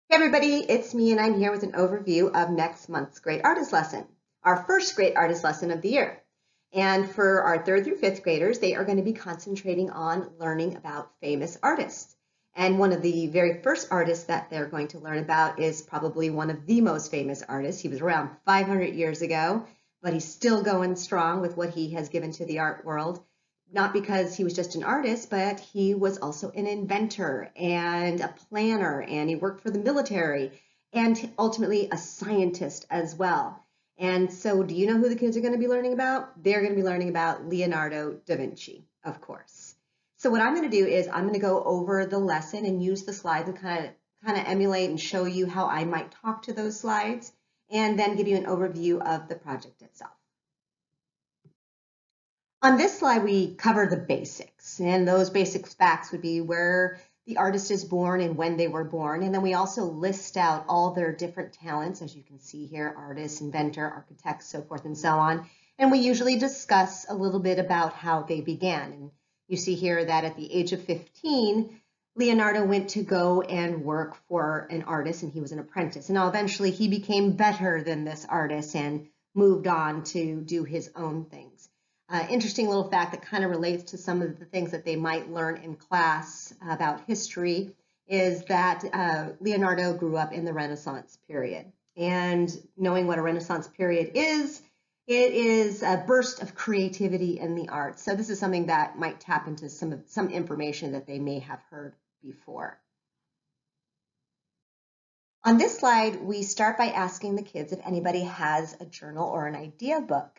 Hey everybody, it's me and I'm here with an overview of next month's Great Artist Lesson, our first Great Artist Lesson of the year. And for our 3rd through 5th graders, they are going to be concentrating on learning about famous artists. And one of the very first artists that they're going to learn about is probably one of the most famous artists. He was around 500 years ago, but he's still going strong with what he has given to the art world. Not because he was just an artist, but he was also an inventor and a planner, and he worked for the military and ultimately a scientist as well. And so, do you know who the kids are going to be learning about? They're going to be learning about Leonardo da Vinci, of course. So, what I'm going to do is I'm going to go over the lesson and use the slides and kind of emulate and show you how I might talk to those slides, and then give you an overview of the project itself. On this slide, we cover the basics, and those basic facts would be where the artist is born and when they were born. And then we also list out all their different talents, as you can see here, artist, inventor, architect, so forth and so on. And we usually discuss a little bit about how they began. And you see here that at the age of 15, Leonardo went to go and work for an artist, and he was an apprentice. And now eventually he became better than this artist and moved on to do his own things. Interesting little fact that kind of relates to some of the things that they might learn in class about history is that Leonardo grew up in the Renaissance period. And knowing what a Renaissance period is, it is a burst of creativity in the arts. So this is something that might tap into some information that they may have heard before. On this slide, we start by asking the kids if anybody has a journal or an idea book,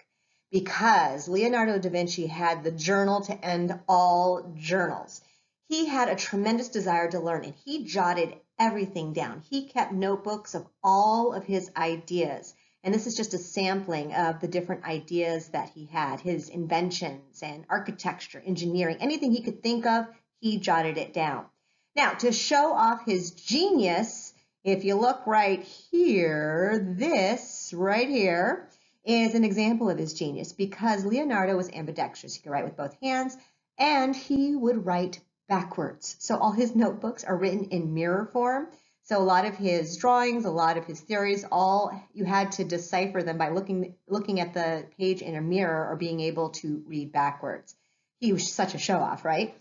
because Leonardo da Vinci had the journal to end all journals. He had a tremendous desire to learn, and he jotted everything down. He kept notebooks of all of his ideas. And this is just a sampling of the different ideas that he had, his inventions and architecture, engineering, anything he could think of, he jotted it down. Now, to show off his genius, if you look right here, this right here is an example of his genius, because Leonardo was ambidextrous. He could write with both hands, and he would write backwards. So all his notebooks are written in mirror form. So a lot of his drawings, a lot of his theories, all you had to decipher them by looking at the page in a mirror or being able to read backwards. He was such a show-off, right?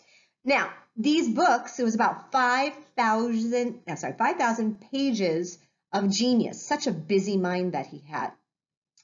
Now, these books, it was about 5,000 pages of genius, such a busy mind that he had.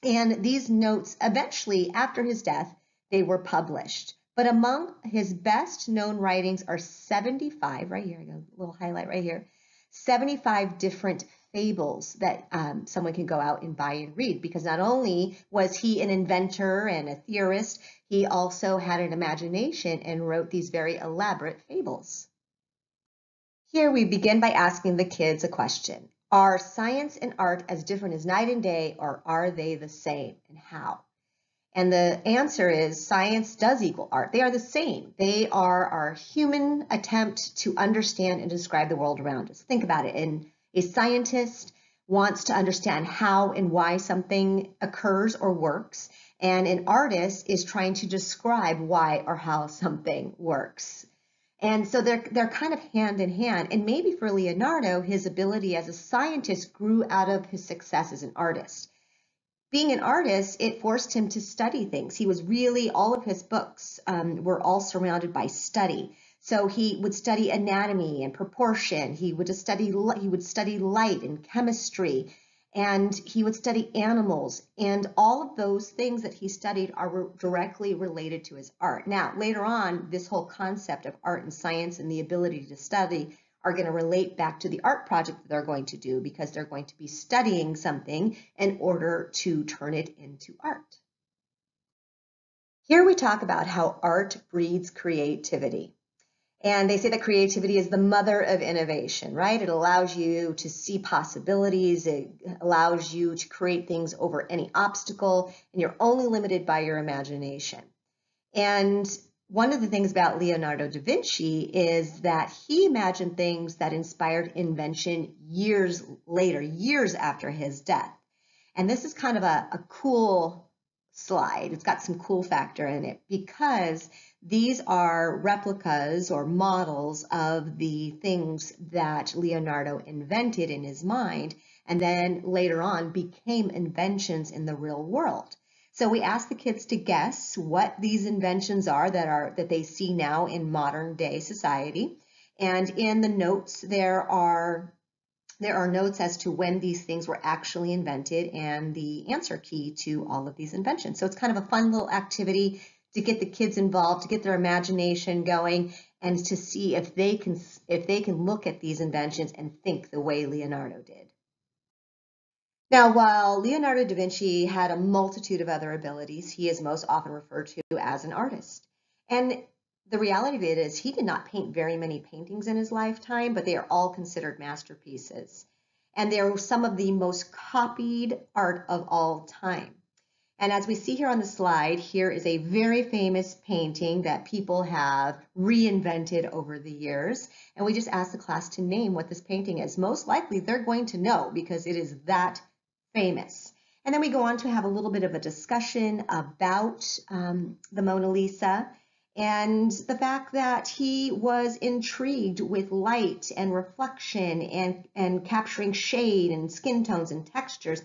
And these notes, eventually, after his death, they were published. But among his best known writings are 75, right here, I got a little highlight right here, 75 different fables that someone can go out and buy and read, because not only was he an inventor and a theorist, he also had an imagination and wrote these very elaborate fables. Here we begin by asking the kids a question. Are science and art as different as night and day, or are they the same, and how? And the answer is science does equal art. They are the same. They are our human attempt to understand and describe the world around us. Think about it. And a scientist wants to understand how and why something occurs or works, and an artist is trying to describe why or how something works. And so they're kind of hand in hand. And maybe for Leonardo, his ability as a scientist grew out of his success as an artist. Being an artist, it forced him to study things. He was really, all of his books were all surrounded by study. So he would study anatomy and proportion. He would study light and chemistry, and he would study animals. And all of those things that he studied are directly related to his art. Now, later on, this whole concept of art and science and the ability to study are going to relate back to the art project that they're going to do, because they're going to be studying something in order to turn it into art. Here we talk about how art breeds creativity. And they say that creativity is the mother of innovation, right? It allows you to see possibilities. It allows you to create things over any obstacle, and you're only limited by your imagination. And one of the things about Leonardo da Vinci is that he imagined things that inspired invention years later, years after his death. And this is kind of a cool slide. It's got some cool factor in it because these are replicas or models of the things that Leonardo invented in his mind and then later on became inventions in the real world. So we asked the kids to guess what these inventions are that they see now in modern day society. And in the notes there are notes as to when these things were actually invented and the answer key to all of these inventions. So it's kind of a fun little activity to get the kids involved, to get their imagination going, and to see if they can look at these inventions and think the way Leonardo did. Now, while Leonardo da Vinci had a multitude of other abilities, he is most often referred to as an artist. And the reality of it is he did not paint very many paintings in his lifetime, but they are all considered masterpieces. And they are some of the most copied art of all time. And as we see here on the slide, here is a very famous painting that people have reinvented over the years. And we just asked the class to name what this painting is. Most likely they're going to know because it is that famous. And then we go on to have a little bit of a discussion about the Mona Lisa and the fact that he was intrigued with light and reflection and capturing shade and skin tones and textures.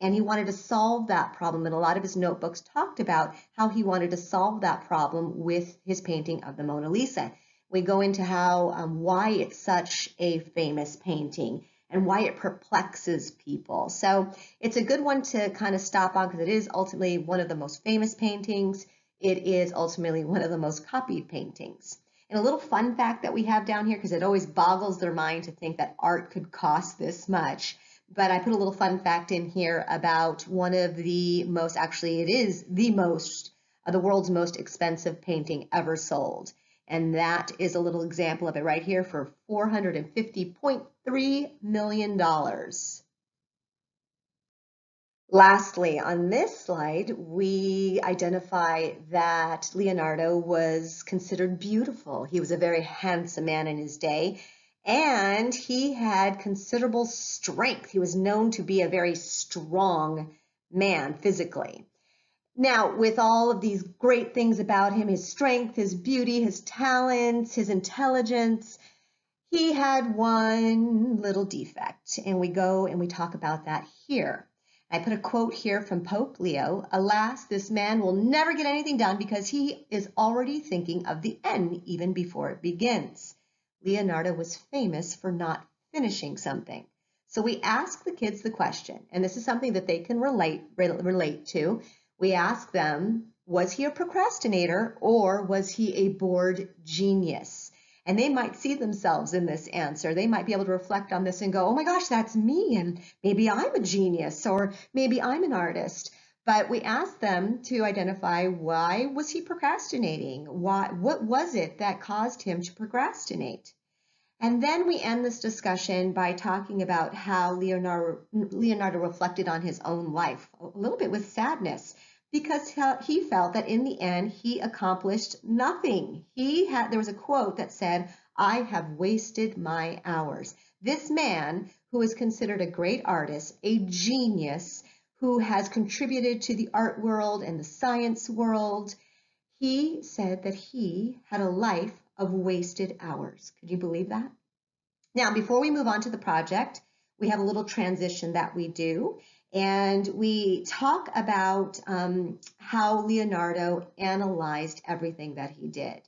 And he wanted to solve that problem. And a lot of his notebooks talked about how he wanted to solve that problem with his painting of the Mona Lisa. We go into how why it's such a famous painting and why it perplexes people. So it's a good one to kind of stop on because it is ultimately one of the most famous paintings. It is ultimately one of the most copied paintings. And a little fun fact that we have down here, because it always boggles their mind to think that art could cost this much, but I put a little fun fact in here about one of the most, actually it is the world's most expensive painting ever sold. And that is a little example of it right here for $450.3 million. Lastly, on this slide, we identify that Leonardo was considered beautiful. He was a very handsome man in his day, and he had considerable strength. He was known to be a very strong man physically. Now, with all of these great things about him, his strength, his beauty, his talents, his intelligence, he had one little defect, and we go and we talk about that here. I put a quote here from Pope Leo. Alas, this man will never get anything done because he is already thinking of the end even before it begins. Leonardo was famous for not finishing something. So we ask the kids the question, and this is something that they can relate to. We ask them, was he a procrastinator or was he a bored genius? And they might see themselves in this answer. They might be able to reflect on this and go, oh my gosh, that's me, and maybe I'm a genius, or maybe I'm an artist. But we asked them to identify, why was he procrastinating? What was it that caused him to procrastinate? And then we end this discussion by talking about how Leonardo reflected on his own life, a little bit with sadness, because he felt that in the end he accomplished nothing. There was a quote that said, "I have wasted my hours." This man, who is considered a great artist, a genius, who has contributed to the art world and the science world, he said that he had a life of wasted hours. Could you believe that? Now, before we move on to the project, we have a little transition that we do, and we talk about how Leonardo analyzed everything that he did,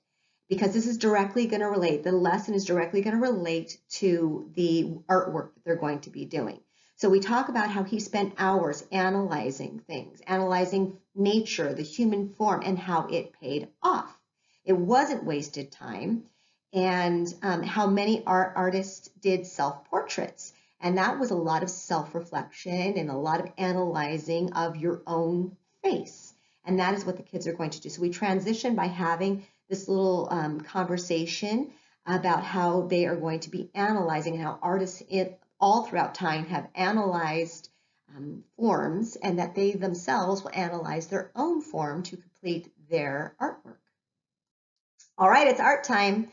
because this is directly going to relate, the lesson is directly going to relate to the artwork that they're going to be doing. So we talk about how he spent hours analyzing things, analyzing nature, the human form, and how it paid off. It wasn't wasted time. And how many artists did self-portraits. And that was a lot of self-reflection and a lot of analyzing of your own face. And that is what the kids are going to do. So we transition by having this little conversation about how they are going to be analyzing, how artists all throughout time have analyzed forms, and that they themselves will analyze their own form to complete their artwork. All right, it's art time.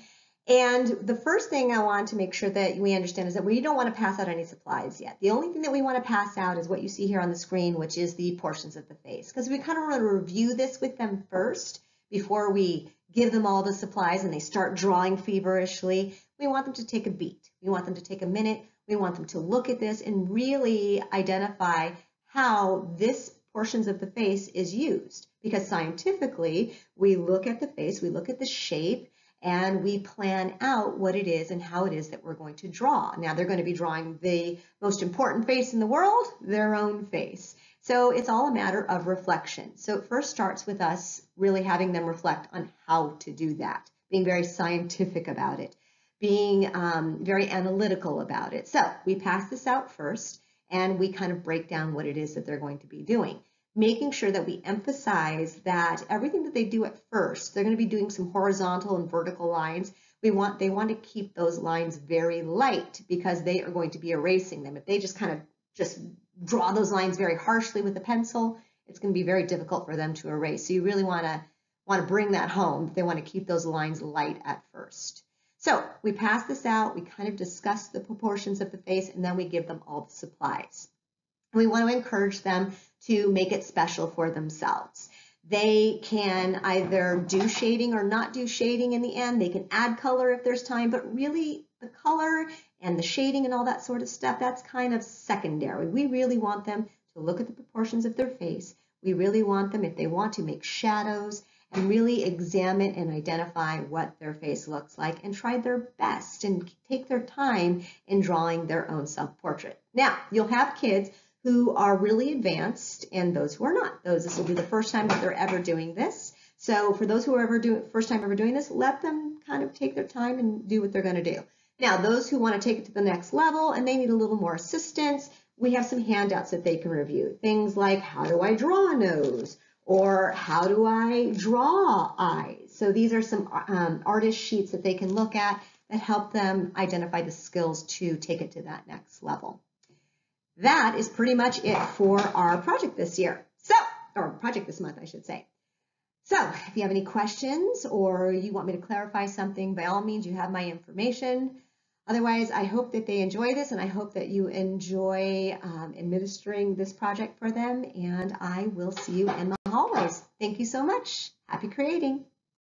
And the first thing I want to make sure that we understand is that we don't want to pass out any supplies yet. The only thing that we want to pass out is what you see here on the screen, which is the portions of the face, because we kind of want to review this with them first before we give them all the supplies and they start drawing feverishly. We want them to take a beat. We want them to take a minute. We want them to look at this and really identify how this portions of the face is used, because scientifically we look at the face, we look at the shape, and we plan out what it is and how it is that we're going to draw. Now they're going to be drawing the most important face in the world, their own face. So it's all a matter of reflection. So it first starts with us really having them reflect on how to do that, being very scientific about it, being very analytical about it. So we pass this out first, and we kind of break down what it is that they're going to be doing, making sure that we emphasize that everything that they do at first, they're going to be doing some horizontal and vertical lines. They want to keep those lines very light because they are going to be erasing them. If they just kind of draw those lines very harshly with a pencil, it's going to be very difficult for them to erase. So you really want to bring that home. They want to keep those lines light at first. So we pass this out, we kind of discuss the proportions of the face, and then we give them all the supplies. We want to encourage them to make it special for themselves. They can either do shading or not do shading in the end. They can add color if there's time, but really the color and the shading and all that sort of stuff, that's kind of secondary. We really want them to look at the proportions of their face. We really want them, if they want to, make shadows and really examine and identify what their face looks like and try their best and take their time in drawing their own self-portrait. Now, you'll have kids who are really advanced and those who are not. This will be the first time that they're ever doing this. So for those who are first time ever doing this, let them kind of take their time and do what they're going to do. Now, those who want to take it to the next level and they need a little more assistance, we have some handouts that they can review. Things like, how do I draw a nose? Or how do I draw eyes? So these are some artist sheets that they can look at that help them identify the skills to take it to that next level. That is pretty much it for our project this year. Or project this month, I should say. So if you have any questions or you want me to clarify something, by all means, you have my information. Otherwise, I hope that they enjoy this, and I hope that you enjoy administering this project for them, and I will see you in the hallways. Thank you so much. Happy creating.